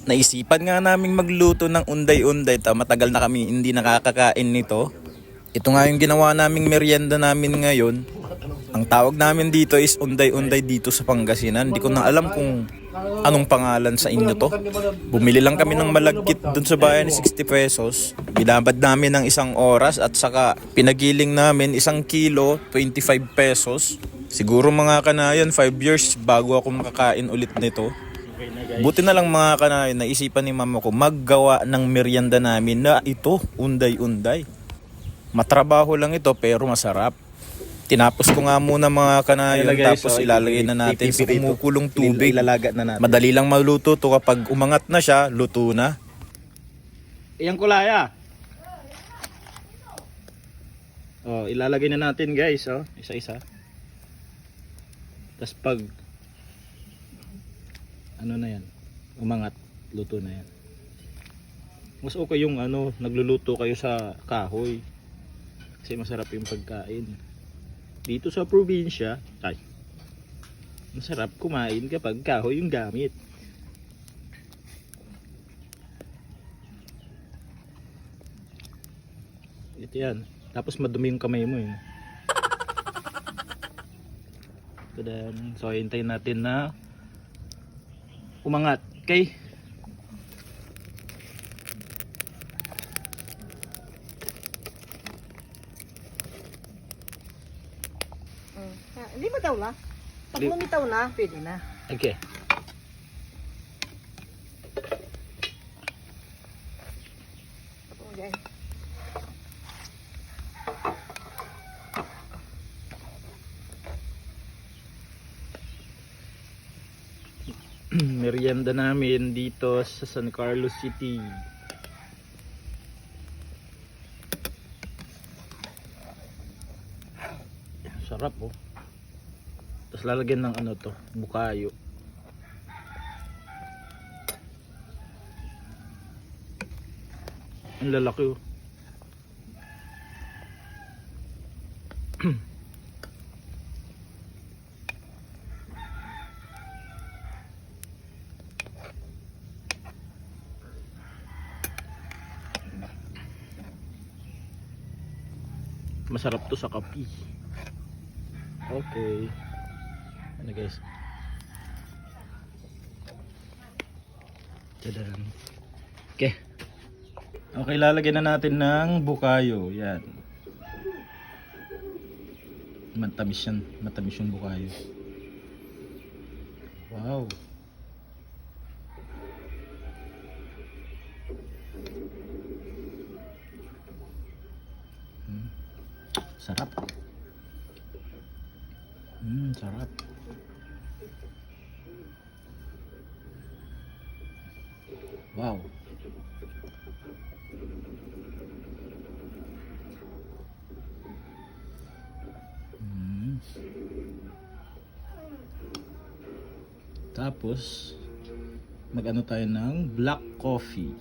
Naisipan nga naming magluto ng unday-unday. Matagal na kami hindi nakakakain nito. Ito nga yung ginawa naming merienda namin ngayon. Ang tawag namin dito is unday-unday dito sa Pangasinan. Hindi ko na alam kung anong pangalan sa inyo to. Bumili lang kami ng malagkit dun sa bayan ni 60 pesos. Binabad namin ng isang oras at saka pinagiling namin 1 kilo, 25 pesos. Siguro mga kanayon 5 years bago ako makakain ulit nito. Buti na lang mga kanayon, naisipan ni mama ko maggawa ng merienda namin na ito, unday-unday. Matrabaho lang ito pero masarap. Tinapos ko nga muna mga kanayon, tapos ilalagay na natin sa kumukulong tubig. Madali lang maluto to, kapag umangat na siya, luto na. Iyang kulaya. Oh, ilalagay na natin guys, oh, isa-isa. Tapos pag ano na yan, umangat, luto na yan. Mas okay yung nagluluto kayo sa kahoy. Kasi masarap yung pagkain. Dito sa probinsya, masarap kumain kapag kahoy yung gamit. Ito yan. Tapos madumi yung kamay mo eh. Tadan. So hintayin natin na umangat. Okay? Limitaw na. Pag lumitaw na, pwede na. Okay. Okay. Merienda namin dito sa San Carlos City. Sarap oh. Tapos lalagyan ng bukayo. Ang lalaki oh. Masarap to sa kape. Okay. Ano guys? Tadaran. Okay. Okay, lalagyan na natin ng bukayo. Yan. Matamis yan. Matamis yung bukayo. Wow. Sarap. Sarap. Wow. Tapos mag-ano tayo ng black coffee.